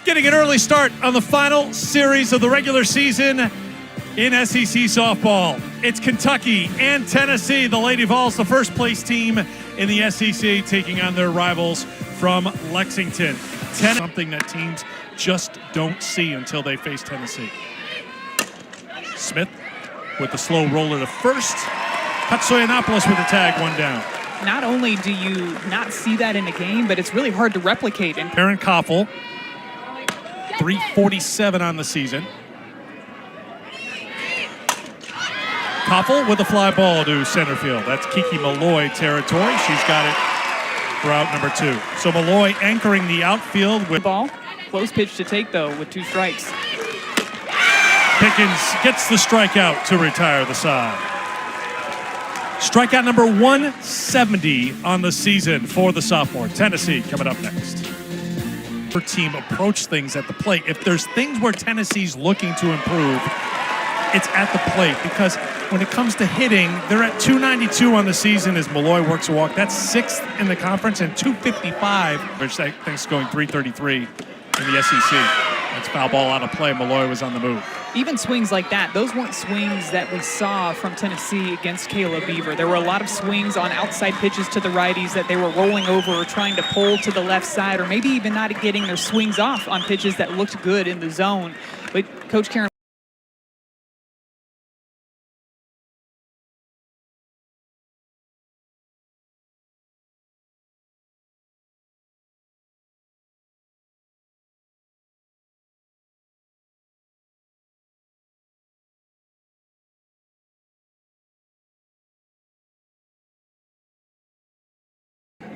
Getting an early start on the final series of the regular season in SEC softball. It's Kentucky and Tennessee, the Lady Vols, the first place team in the SEC, taking on their rivals from Lexington. Something that teams just don't see until they face Tennessee. Smith with the slow roller to first. Katsoyanopoulos with a tag, one down. Not only do you not see that in a game, but it's really hard to replicate. And Aaron Koffel, 347 on the season. Koffel with a fly ball to center field. That's Kiki Malloy territory. She's got it for out number 2. So Malloy anchoring the outfield with ball. Close pitch to take, though, with 2 strikes. Pickens gets the strikeout to retire the side. Strikeout number 170 on the season for the sophomore. Tennessee coming up next. Her team approach things at the plate. If there's things where Tennessee's looking to improve, it's at the plate, because when it comes to hitting, they're at 292 on the season as Malloy works a walk. That's 6th in the conference, and 255, which I think is going 333 in the SEC. That's foul ball out of play. Malloy was on the move. Even swings like that, those weren't swings that we saw from Tennessee against Kayla Beaver. There were a lot of swings on outside pitches to the righties that they were rolling over or trying to pull to the left side, or maybe even not getting their swings off on pitches that looked good in the zone. But Coach Karen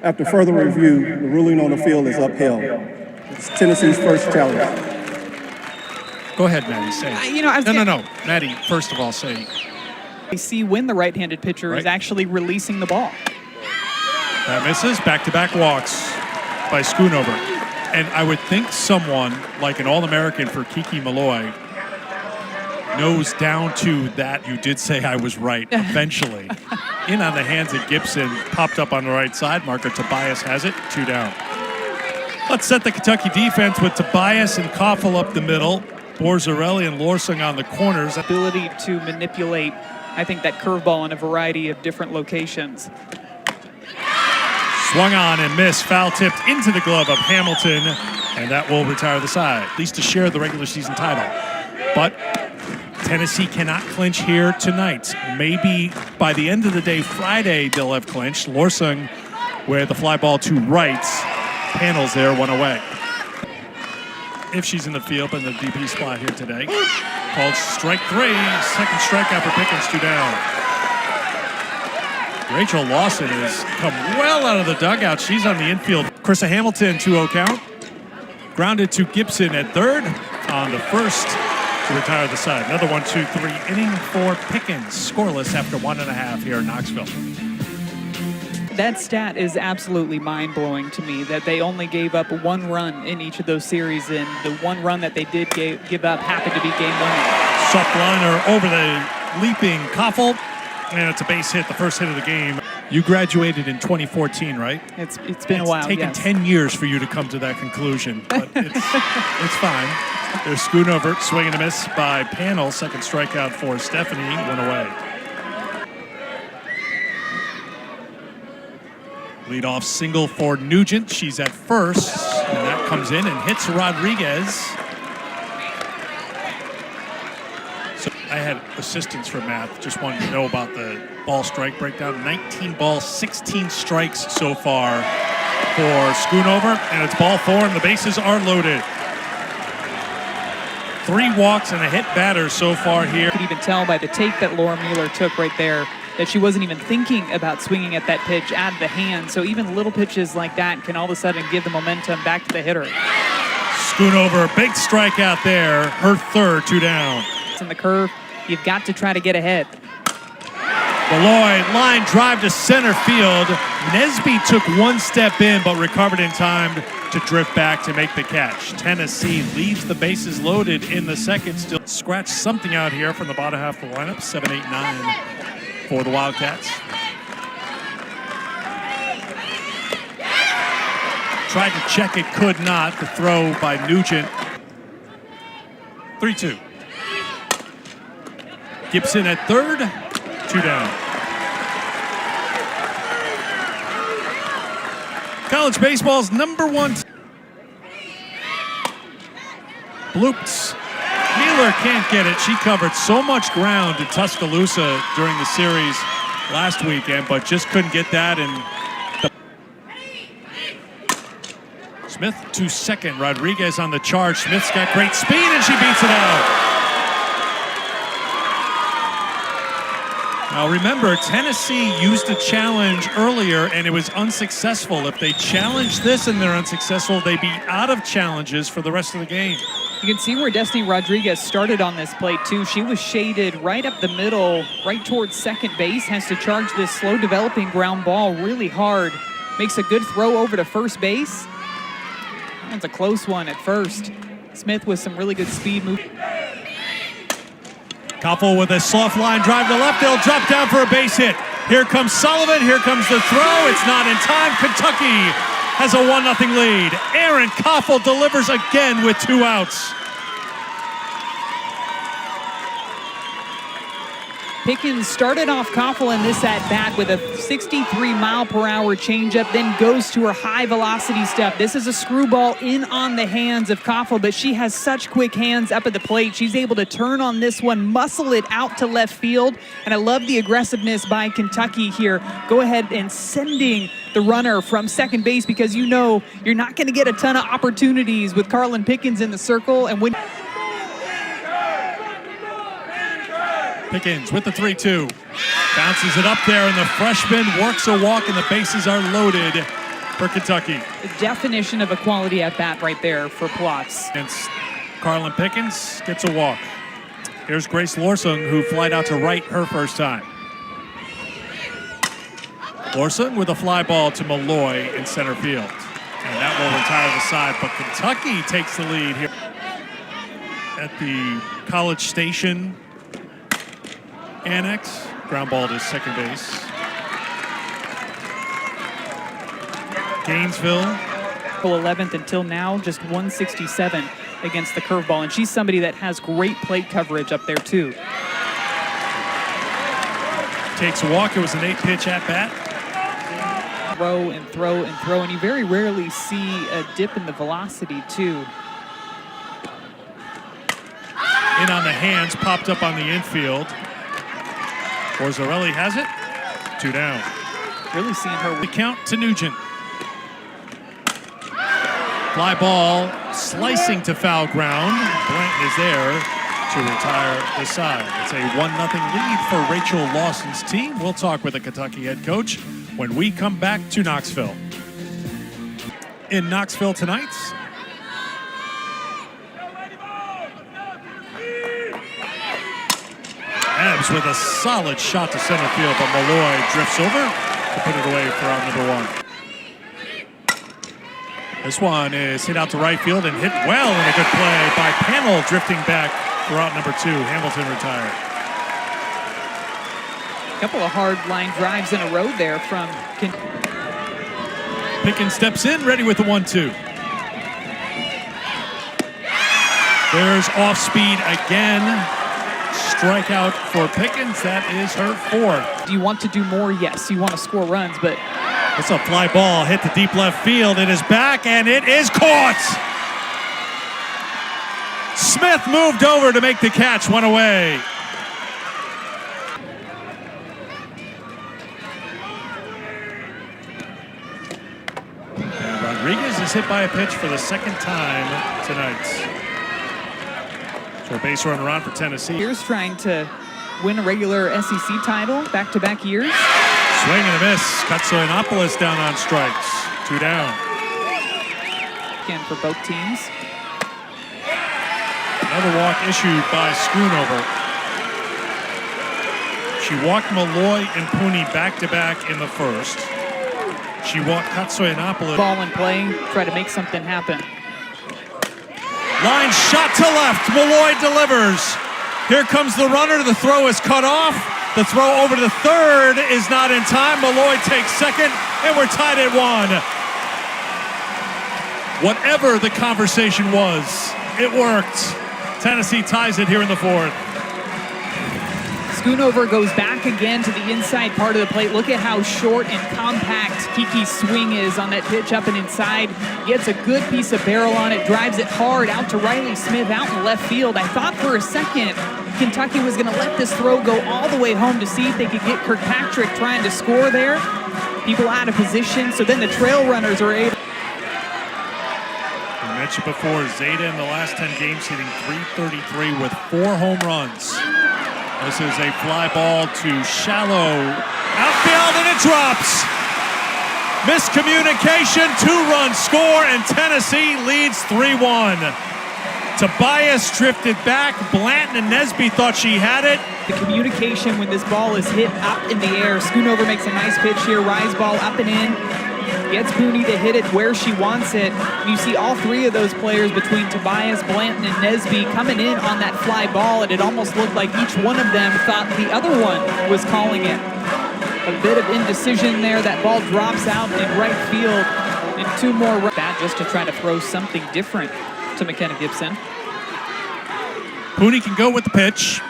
After further review, the ruling on the field is upheld. It's Tennessee's first challenge. Go ahead, Maddie, say it. No. Maddie, first of all, say. They see when the right-handed pitcher is actually releasing the ball. That misses. Back-to-back walks by Schoonover. And I would think someone like an All-American for Kiki Malloy knows down to that. You did say I was right eventually. In on the hands of Gibson, popped up on the right side. Marker Tobias has it, 2 down. Let's set the Kentucky defense with Tobias and Koffel up the middle. Borzarelli and Lorsing on the corners. Ability to manipulate, I think, that curveball in a variety of different locations. Swung on and missed, foul tipped into the glove of Hamilton, and that will retire the side, at least to share the regular season title. But Tennessee cannot clinch here tonight. Maybe by the end of the day, Friday, they'll have clinched. Lorsing with the fly ball to right. Panels there, 1 away. If she's in the field in the DP spot here today. Called strike 3. Second strikeout for Pickens, 2 down. Rachel Lawson has come well out of the dugout. She's on the infield. Krista Hamilton, 2-0 count. Grounded to Gibson at third on the first to retire the side. Another 1-2-3 inning for Pickens. Scoreless after 1.5 here in Knoxville. That stat is absolutely mind-blowing to me, that they only gave up 1 run in each of those series, and the 1 run that they did give up happened to be game-winning. Soft liner over the leaping Koffel, and it's a base hit, the first hit of the game. You graduated in 2014, right? It's been a while, It's taken yes. 10 years for you to come to that conclusion, but it's fine. There's Schoonover, swing and a miss by Panel. Second strikeout for Stephanie, 1 away. Leadoff single for Nugent. She's at first, and that comes in and hits Rodriguez. So I had assistance for math. Just wanted to know about the ball strike breakdown. 19 balls, 16 strikes so far for Schoonover, and it's ball 4, and the bases are loaded. 3 walks and a hit batter so far here. You could even tell by the take that Laura Mueller took right there that she wasn't even thinking about swinging at that pitch out of the hand. So even little pitches like that can all of a sudden give the momentum back to the hitter. Schoonover, big strikeout there. Her third, 2 down. It's in the curve. You've got to try to get ahead. Malloy, line drive to center field. Nesby took 1 step in, but recovered in time to drift back to make the catch. Tennessee leaves the bases loaded in the second. Still scratch something out here from the bottom half of the lineup. 7, 8, 9 for the Wildcats. tried to check it, could not. The throw by Nugent. 3-2. Gibson at third, 2 down. College baseball's #1. Bloops. Mueller can't get it. She covered so much ground in Tuscaloosa during the series last weekend, but just couldn't get that. And Smith to second. Rodriguez on the charge. Smith's got great speed, and she beats it out. Now remember, Tennessee used a challenge earlier, and it was unsuccessful. If they challenge this and they're unsuccessful, they'd be out of challenges for the rest of the game. You can see where Destiny Rodriguez started on this plate, too. She was shaded right up the middle, right towards second base, has to charge this slow-developing ground ball really hard. Makes a good throw over to first base. That's a close one at first. Smith with some really good speed move. Koffel with a soft line drive to left. They'll drop down for a base hit. Here comes Sullivan. Here comes the throw. It's not in time. Kentucky has a 1-0 lead. Aaron Koffel delivers again with 2 outs. Pickens started off Koffel in this at-bat with a 63-mile-per-hour changeup, then goes to her high-velocity stuff. This is a screwball in on the hands of Koffel, but she has such quick hands up at the plate. She's able to turn on this one, muscle it out to left field, and I love the aggressiveness by Kentucky here. Go ahead and sending the runner from second base because you know you're not going to get a ton of opportunities with Carlin Pickens in the circle, and when Pickens with the 3-2. Bounces it up there, and the freshman works a walk, and the bases are loaded for Kentucky. the definition of a quality at-bat right there for Plotz. And Carlin Pickens gets a walk. Here's Grace Lorson, who flied out to right her first time. Lorson with a fly ball to Malloy in center field. And that will retire the side, but Kentucky takes the lead here at the College Station Annex. Ground ball to second base. Gainesville. 11th until now, just 167 against the curveball, and she's somebody that has great plate coverage up there too. Takes a walk. It was an 8-pitch at bat. Throw and throw and throw, and you very rarely see a dip in the velocity too. In on the hands, popped up on the infield. Borzarelli has it. 2 down. Really seeing her. The count to Nugent. Fly ball slicing to foul ground. Blanton is there to retire the side. It's a 1-0 lead for Rachel Lawson's team. We'll talk with the Kentucky head coach when we come back to Knoxville. In Knoxville tonight, Ebbs with a solid shot to center field, but Malloy drifts over to put it away for out number 1. This one is hit out to right field and hit well in a good play by Panel, drifting back for out number 2. Hamilton retired. A couple of hard line drives in a row there from Pickens steps in, ready with the 1-2. There's off speed again. Strikeout for Pickens. That is her 4th. Do you want to do more? Yes, you want to score runs, but It's a fly ball hit the deep left field. It is back, and it is caught. Smith moved over to make the catch, one away. And Rodriguez is hit by a pitch for the second time tonight. So a base runner on for Tennessee. here's trying to win a regular SEC title back-to-back years. Swing and a miss. Katsoyanopoulos down on strikes. 2 down. Again for both teams. Another walk issued by Schoonover. She walked Malloy and Pooney back-to-back in the first. She walked Katsoyanopoulos. Ball in play, try to make something happen. Line shot to left. Malloy delivers. Here comes the runner. The throw is cut off. The throw over to the third is not in time. Malloy takes second, and we're tied at 1. Whatever the conversation was, it worked. Tennessee ties it here in the fourth. Schoonover goes back again to the inside part of the plate. Look at how short and compact Kiki's swing is on that pitch up and inside. Gets a good piece of barrel on it, drives it hard out to Riley Smith out in left field. I thought for a second Kentucky was going to let this throw go all the way home to see if they could get Kirkpatrick trying to score there. People out of position, so then the trail runners are able. We mentioned before, Zeta in the last 10 games hitting .333 with 4 home runs. This is a fly ball to shallow outfield, and it drops. Miscommunication, 2-run score, and Tennessee leads 3-1. Tobias drifted back. Blanton and Nesby thought she had it. The communication when this ball is hit up in the air. Schoonover makes a nice pitch here. Rise ball up and in. Gets Booney to hit it where she wants it. You see all 3 of those players between Tobias, Blanton, and Nesby coming in on that fly ball, and it almost looked like each one of them thought the other one was calling it. A bit of indecision there. That ball drops out in right field, and 2 more that just to try to throw something different to McKenna Gibson. Booney can go with the pitch.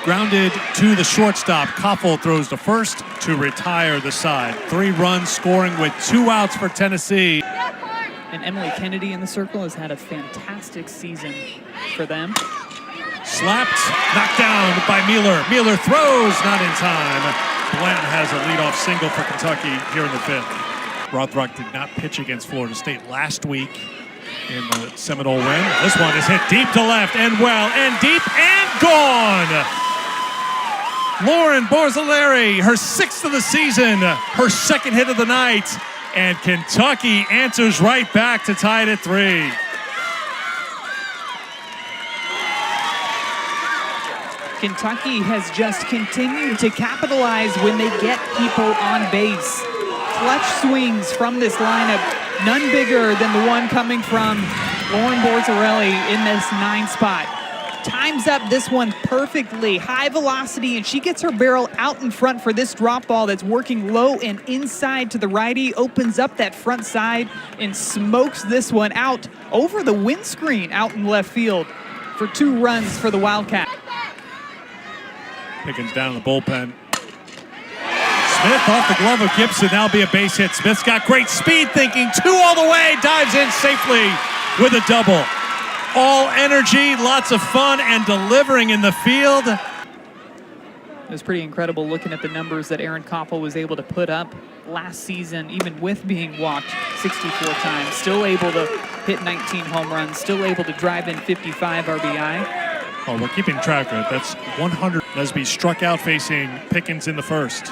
Grounded to the shortstop. Koffel throws to first to retire the side. 3 runs scoring with 2 outs for Tennessee. And Emily Kennedy in the circle has had a fantastic season for them. Slapped, knocked down by Mueller. Mueller throws, not in time. Blanton has a leadoff single for Kentucky here in the 5th. Rothrock did not pitch against Florida State last week in the Seminole win. This one is hit deep to left and well and deep and gone. Lauren Barzilari, her 6th of the season, her 2nd hit of the night, and Kentucky answers right back to tie it at 3. Kentucky has just continued to capitalize when they get people on base. Clutch swings from this lineup, none bigger than the one coming from Lauren Barzilari in this 9 spot. Times up this one perfectly, high velocity, and she gets her barrel out in front for this drop ball that's working low and inside to the righty, opens up that front side and smokes this one out over the windscreen out in left field for 2 runs for the Wildcat. Pickens down in the bullpen. Smith off the glove of Gibson, that'll be a base hit. Smith's got great speed, thinking 2 all the way, dives in safely with a double. All energy, lots of fun, and delivering in the field. It was pretty incredible looking at the numbers that Erin Koppel was able to put up last season, even with being walked 64 times. Still able to hit 19 home runs, still able to drive in 55 RBI. Oh, we're keeping track of it. That's 100. Nesby struck out facing Pickens in the 1st.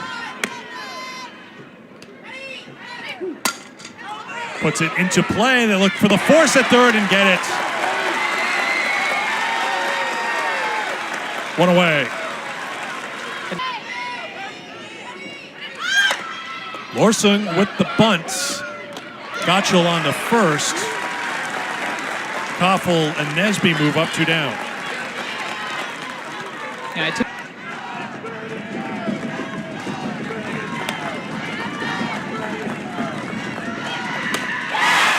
Puts it into play. They look for the force at 3rd and get it. 1 away. Lorsung with the bunts. Gottschall on the 1st. Koffel and Nesby move up 2 down. Yeah,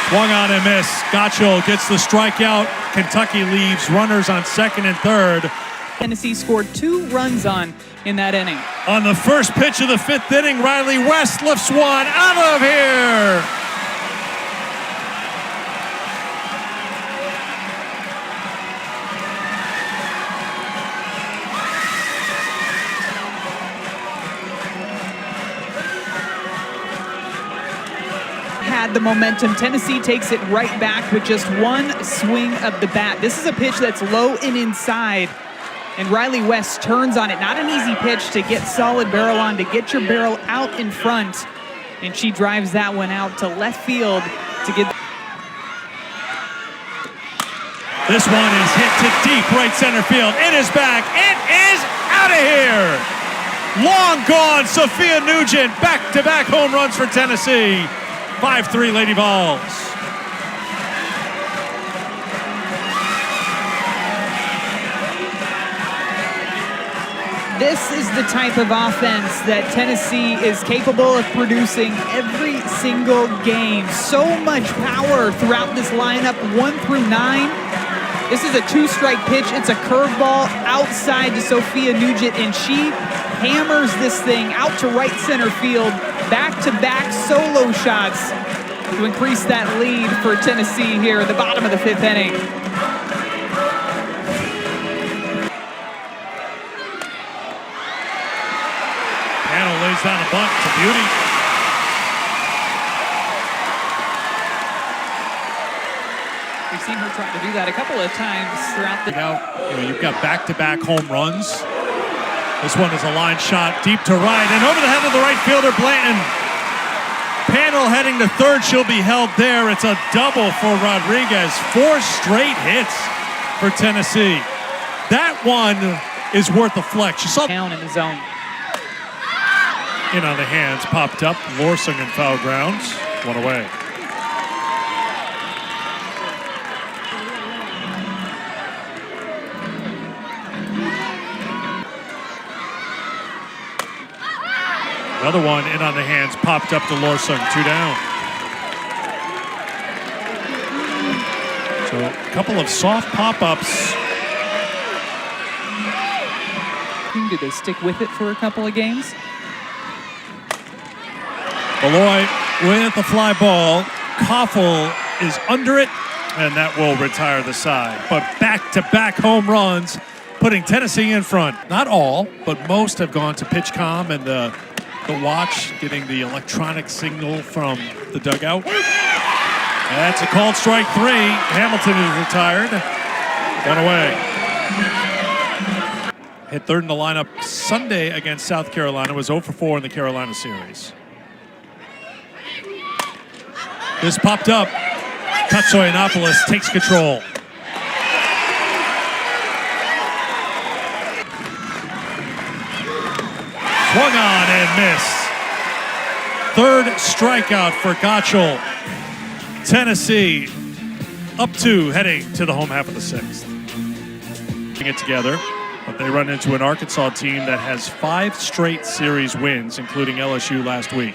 Swung on and missed. Gottschall gets the strikeout. Kentucky leaves runners on 2nd and 3rd. Tennessee scored 2 runs on in that inning. On the first pitch of the 5th inning, Riley West lifts one out of here. Had the momentum. Tennessee takes it right back with just 1 swing of the bat. This is a pitch that's low and inside, and Riley West turns on it. Not an easy pitch to get solid barrel on, to get your barrel out in front, and she drives that one out to left field to get. This one is hit to deep right center field. It is back. It is out of here. Long gone, Sophia Nugent. Back-to-back home runs for Tennessee. 5-3 Lady Vols. This is the type of offense that Tennessee is capable of producing every single game. So much power throughout this lineup, 1 through 9. This is a 2-strike pitch. It's a curveball outside to Sophia Nugent, and she hammers this thing out to right center field. Back-to-back solo shots to increase that lead for Tennessee here at the bottom of the 5th inning. Panel lays down a bunt. It's a beauty. We've seen her try to do that a couple of times throughout the... You've got back-to-back home runs. This one is a line shot deep to right and over the head of the right fielder, Blanton. Panel heading to third. She'll be held there. It's a double for Rodriguez. 4 straight hits for Tennessee. That one is worth a flex. You saw down in the zone. In on the hands, popped up. Lorsing in foul grounds. 1 away. Another one in on the hands, popped up to Lorsing, 2 down. So a couple of soft pop-ups. Do they stick with it for a couple of games? Malloy with the fly ball. Koffel is under it, and that will retire the side. But back-to-back home runs, putting Tennessee in front. Not all, but most have gone to PitchCom and the watch, getting the electronic signal from the dugout. That's a called strike 3. Hamilton is retired. 1 away. Hit third in the lineup Sunday against South Carolina. Was 0 for 4 in the Carolina series. This popped up. Katsoyanopoulos takes control. Swung on and missed. 3rd strikeout for Gottschall. Tennessee up 2, heading to the home half of the 6th. Putting it together, but they run into an Arkansas team that has 5 straight series wins, including LSU last week.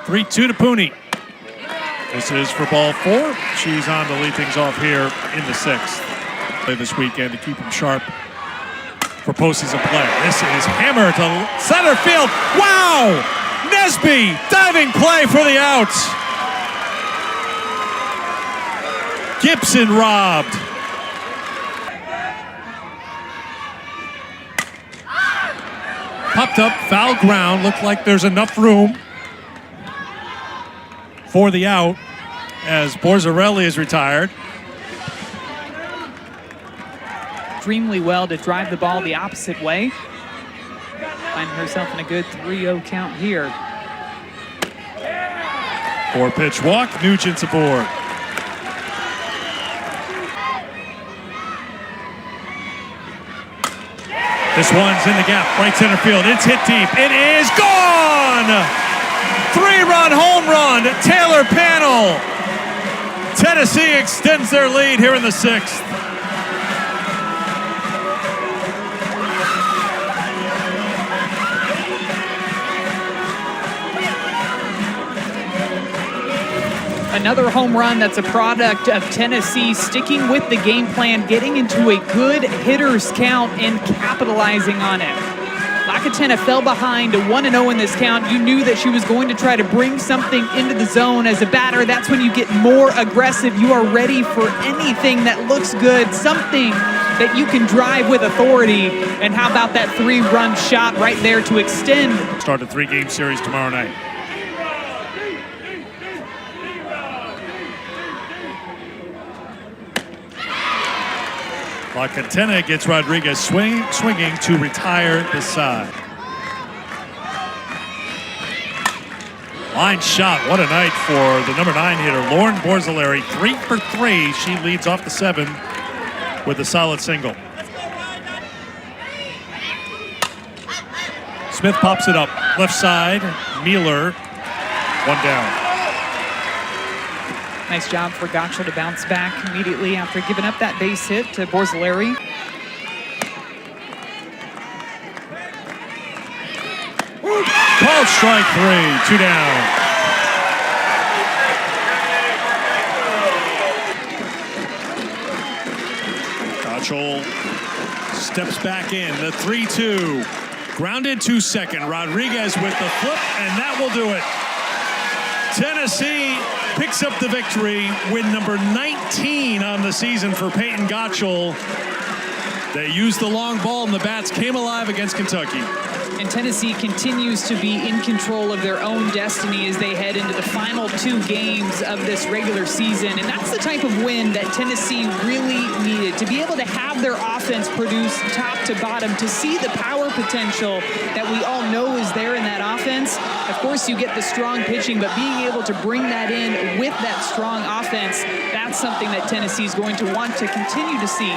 3-2 to Pooney. This is for ball 4. She's on to lead things off here in the 6th. Play this weekend to keep them sharp for postseason play. This is hammered to center field. Wow! Nesby, diving play for the out. Gibson robbed. Popped up, foul ground. Looked like there's enough room for the out as Borzarelli is retired. Extremely well to drive the ball the opposite way. Finding herself in a good 3-0 count here. 4-pitch walk, Nugent's aboard. This one's in the gap, right center field. It's hit deep. It is gone! 3-run home run, Taylor Panel. Tennessee extends their lead here in the 6th. Another home run that's a product of Tennessee sticking with the game plan, getting into a good hitter's count and capitalizing on it. Lakatena fell behind to 1-0 in this count. You knew that she was going to try to bring something into the zone. As a batter, that's when you get more aggressive. You are ready for anything that looks good, something that you can drive with authority. And how about that 3-run shot right there to extend? Start a 3-game series tomorrow night. Lakatena gets Rodriguez swinging to retire the side. Line shot. What a night for the number 9 hitter, Lauren Borzilleri. 3 for 3. She leads off the 7 with a solid single. Smith pops it up. Left side. Mueller. 1 down. Nice job for Gottschall to bounce back immediately after giving up that base hit to Borzilleri. Called strike 3, 2 down. Gotchel steps back in, the 3-2. Grounded to second. Rodriguez with the flip, and that will do it. Tennessee picks up the victory, win number 19 on the season for Peyton Gotchel. They used the long ball, and the bats came alive against Kentucky. And Tennessee continues to be in control of their own destiny as they head into the final 2 games of this regular season. And that's the type of win that Tennessee really needed, to be able to have their offense produce top to bottom, to see the power potential that we all know is there in that offense. Of course, you get the strong pitching, but being able to bring that in with that strong offense, that's something that Tennessee is going to want to continue to see.